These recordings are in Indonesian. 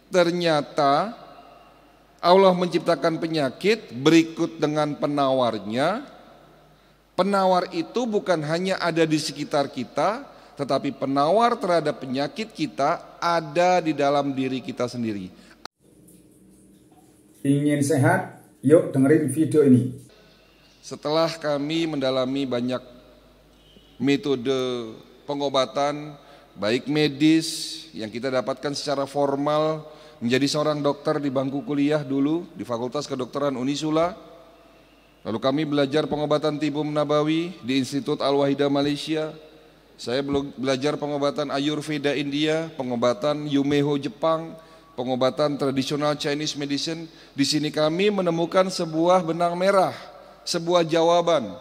Ternyata Allah menciptakan penyakit berikut dengan penawarnya. Penawar itu bukan hanya ada di sekitar kita, tetapi penawar terhadap penyakit kita ada di dalam diri kita sendiri. Ingin sehat? Yuk dengerin video ini. Setelah kami mendalami banyak metode pengobatan, baik medis yang kita dapatkan secara formal, menjadi seorang dokter di bangku kuliah dulu di Fakultas Kedokteran Unisula. Lalu kami belajar pengobatan tibum nabawi di Institut Al-Wahidah Malaysia. Saya belajar pengobatan Ayurveda India, pengobatan Yumeho Jepang, pengobatan tradisional Chinese medicine. Di sini kami menemukan sebuah benang merah, sebuah jawaban.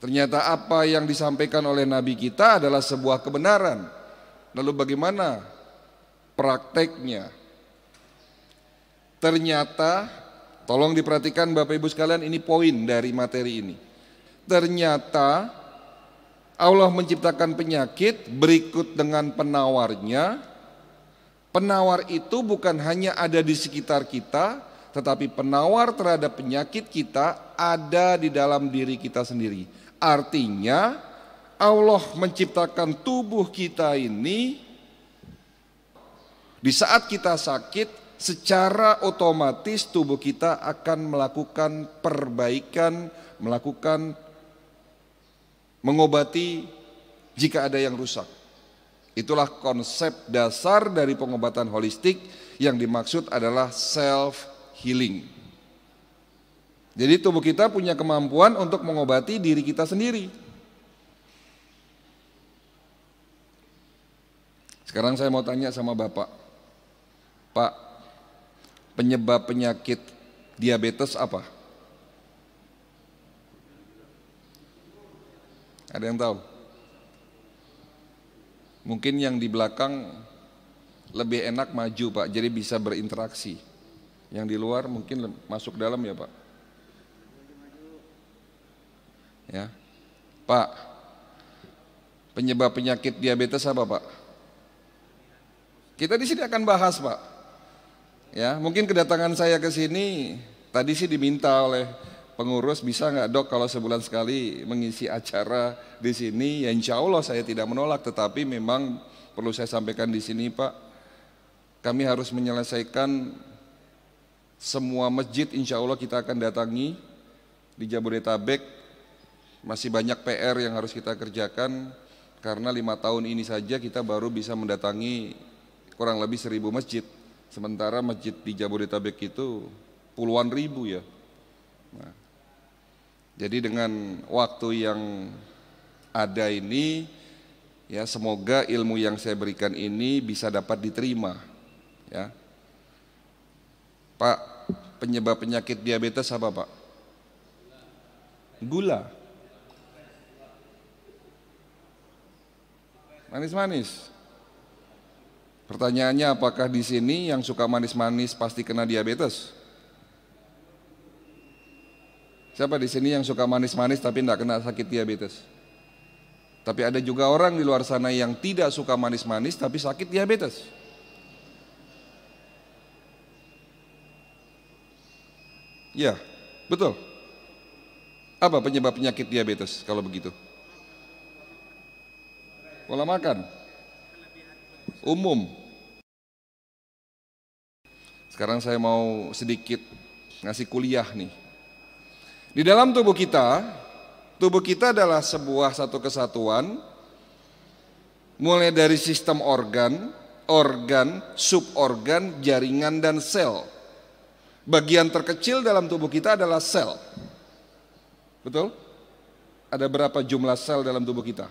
Ternyata apa yang disampaikan oleh Nabi kita adalah sebuah kebenaran. Lalu bagaimana prakteknya? Ternyata, tolong diperhatikan Bapak Ibu sekalian, ini poin dari materi ini. Ternyata Allah menciptakan penyakit berikut dengan penawarnya. Penawar itu bukan hanya ada di sekitar kita, tetapi penawar terhadap penyakit kita ada di dalam diri kita sendiri. Artinya Allah menciptakan tubuh kita ini, di saat kita sakit secara otomatis tubuh kita akan melakukan perbaikan, mengobati jika ada yang rusak. Itulah konsep dasar dari pengobatan holistik, yang dimaksud adalah self healing. Jadi tubuh kita punya kemampuan untuk mengobati diri kita sendiri. Sekarang saya mau tanya sama Bapak. Pak, penyebab penyakit diabetes apa? Ada yang tahu? Mungkin yang di belakang lebih enak maju Pak, jadi bisa berinteraksi. Yang di luar mungkin masuk dalam ya Pak. Ya, Pak, penyebab penyakit diabetes apa Pak? Kita di sini akan bahas Pak. Ya, mungkin kedatangan saya ke sini tadi sih diminta oleh pengurus, bisa nggak Dok kalau sebulan sekali mengisi acara di sini? Ya insya Allah saya tidak menolak, tetapi memang perlu saya sampaikan di sini Pak, kami harus menyelesaikan semua masjid, insya Allah kita akan datangi di Jabodetabek. Masih banyak PR yang harus kita kerjakan, karena 5 tahun ini saja kita baru bisa mendatangi kurang lebih 1000 masjid, sementara masjid di Jabodetabek itu puluhan ribu ya. Nah, jadi dengan waktu yang ada ini, ya semoga ilmu yang saya berikan ini bisa dapat diterima. Ya, Pak, penyebab penyakit diabetes apa Pak? Gula. Manis-manis. Pertanyaannya, apakah di sini yang suka manis-manis pasti kena diabetes? Siapa di sini yang suka manis-manis tapi tidak kena sakit diabetes? Tapi ada juga orang di luar sana yang tidak suka manis-manis tapi sakit diabetes. Ya, betul. Apa penyebab penyakit diabetes kalau begitu? Pola makan umum. Sekarang saya mau sedikit ngasih kuliah nih. Di dalam tubuh kita adalah satu kesatuan, mulai dari sistem organ, suborgan, jaringan, dan sel. Bagian terkecil dalam tubuh kita adalah sel. Betul? Ada berapa jumlah sel dalam tubuh kita?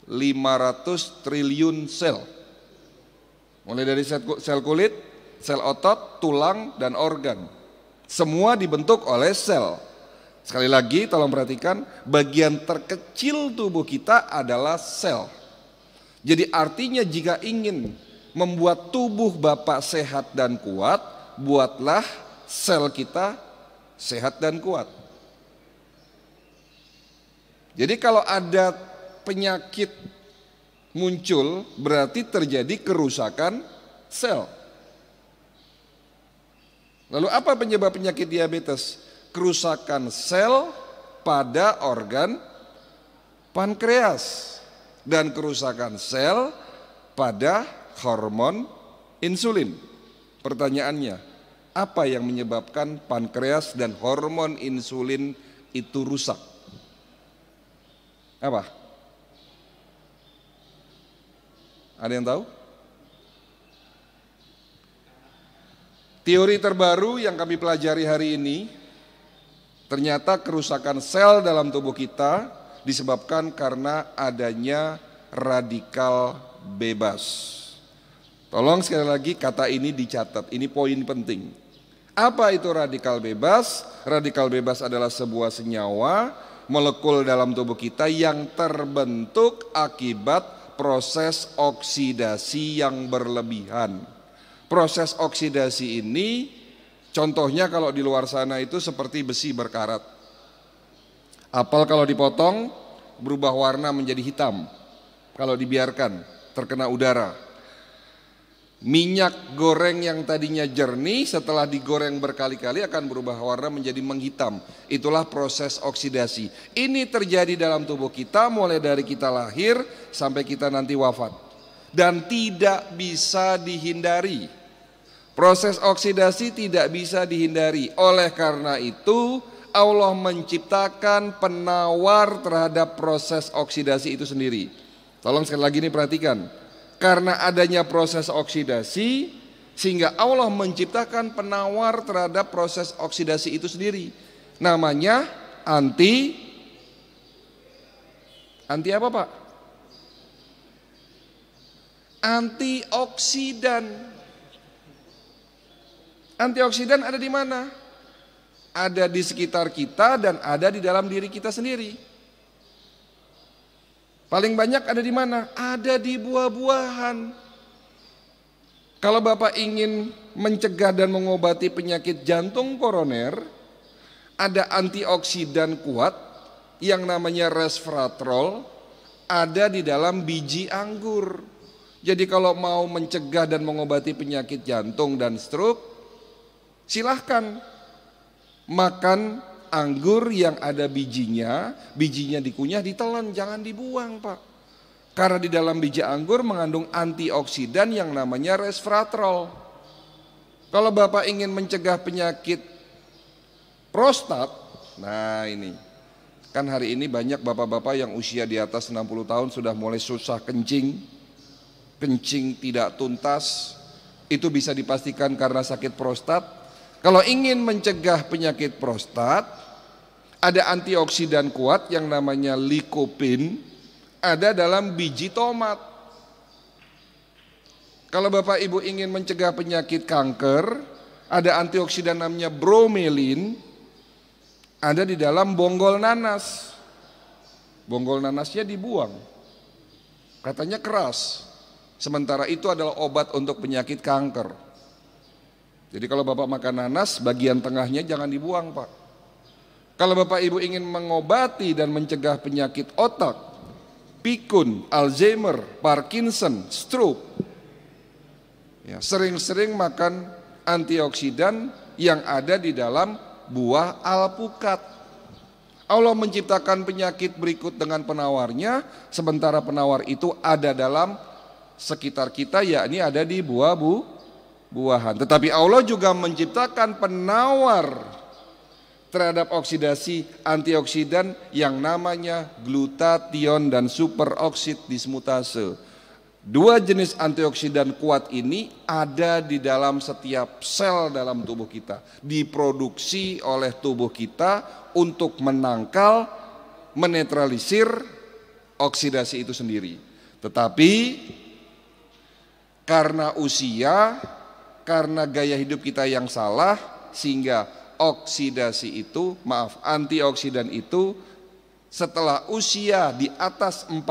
500 triliun sel. Mulai dari sel kulit, sel otot, tulang, dan organ. Semua dibentuk oleh sel. Sekali lagi tolong perhatikan, bagian terkecil tubuh kita adalah sel. Jadi artinya jika ingin membuat tubuh Bapak sehat dan kuat, buatlah sel kita sehat dan kuat. Jadi kalau ada penyakit muncul berarti terjadi kerusakan sel. Lalu apa penyebab penyakit diabetes? Kerusakan sel pada organ pankreas dan kerusakan sel pada hormon insulin. Pertanyaannya, apa yang menyebabkan pankreas dan hormon insulin itu rusak? Apa? Ada yang tahu? Teori terbaru yang kami pelajari hari ini, ternyata kerusakan sel dalam tubuh kita disebabkan karena adanya radikal bebas. Tolong sekali lagi kata ini dicatat, ini poin penting. Apa itu radikal bebas? Radikal bebas adalah sebuah senyawa molekul dalam tubuh kita yang terbentuk akibat proses oksidasi yang berlebihan. Proses oksidasi ini contohnya kalau di luar sana itu seperti besi berkarat. Apel kalau dipotong berubah warna menjadi hitam kalau dibiarkan terkena udara. Minyak goreng yang tadinya jernih setelah digoreng berkali-kali akan berubah warna menjadi menghitam. Itulah proses oksidasi. Ini terjadi dalam tubuh kita mulai dari kita lahir sampai kita nanti wafat. Dan tidak bisa dihindari. Proses oksidasi tidak bisa dihindari. Oleh karena itu Allah menciptakan penawar terhadap proses oksidasi itu sendiri. Tolong sekali lagi ini perhatikan. Karena adanya proses oksidasi sehingga Allah menciptakan penawar terhadap proses oksidasi itu sendiri. Namanya anti apa Pak? Antioksidan. Antioksidan ada di mana? Ada di sekitar kita dan ada di dalam diri kita sendiri. Paling banyak ada di mana? Ada di buah-buahan. Kalau Bapak ingin mencegah dan mengobati penyakit jantung koroner, ada antioksidan kuat yang namanya resveratrol, ada di dalam biji anggur. Jadi kalau mau mencegah dan mengobati penyakit jantung dan stroke, silahkan makan anggur yang ada bijinya dikunyah, ditelan, jangan dibuang Pak. Karena di dalam biji anggur mengandung antioksidan yang namanya resveratrol. Kalau Bapak ingin mencegah penyakit prostat, nah ini, kan hari ini banyak bapak-bapak yang usia di atas 60 tahun sudah mulai susah kencing tidak tuntas, itu bisa dipastikan karena sakit prostat. Kalau ingin mencegah penyakit prostat, ada antioksidan kuat yang namanya lycopene, ada dalam biji tomat. Kalau Bapak Ibu ingin mencegah penyakit kanker, ada antioksidan namanya bromelin, ada di dalam bonggol nanas. Bonggol nanasnya dibuang, katanya keras. Sementara itu adalah obat untuk penyakit kanker. Jadi kalau Bapak makan nanas, bagian tengahnya jangan dibuang Pak. Kalau Bapak Ibu ingin mengobati dan mencegah penyakit otak, pikun, Alzheimer, Parkinson, stroke, ya, sering-sering makan antioksidan yang ada di dalam buah alpukat. Allah menciptakan penyakit berikut dengan penawarnya, sementara penawar itu ada dalam sekitar kita, yakni ada di buah-buahan. Tetapi Allah juga menciptakan penawar terhadap oksidasi antioksidan yang namanya glutathione dan superoksid dismutase. Dua jenis antioksidan kuat ini ada di dalam setiap sel dalam tubuh kita, diproduksi oleh tubuh kita untuk menangkal, menetralisir oksidasi itu sendiri. Tetapi karena usia, karena gaya hidup kita yang salah, sehingga antioksidan itu setelah usia di atas 40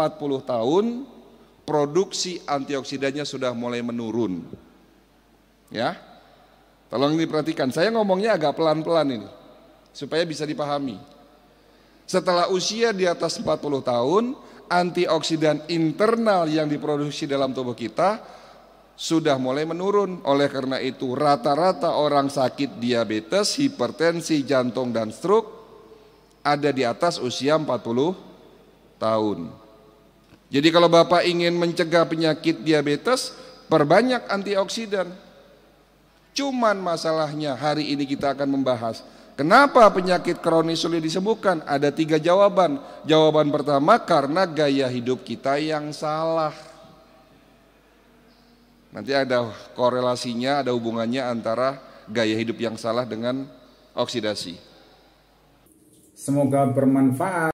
tahun, produksi antioksidannya sudah mulai menurun. Ya, tolong diperhatikan, saya ngomongnya agak pelan-pelan ini, supaya bisa dipahami. Setelah usia di atas 40 tahun, antioksidan internal yang diproduksi dalam tubuh kita sudah mulai menurun. Oleh karena itu rata-rata orang sakit diabetes, hipertensi, jantung dan stroke ada di atas usia 40 tahun. Jadi kalau Bapak ingin mencegah penyakit diabetes, perbanyak antioksidan. Cuman masalahnya hari ini kita akan membahas kenapa penyakit kronis sulit disembuhkan. Ada 3 jawaban. Jawaban pertama, karena gaya hidup kita yang salah. Nanti ada korelasinya, ada hubungannya antara gaya hidup yang salah dengan oksidasi. Semoga bermanfaat.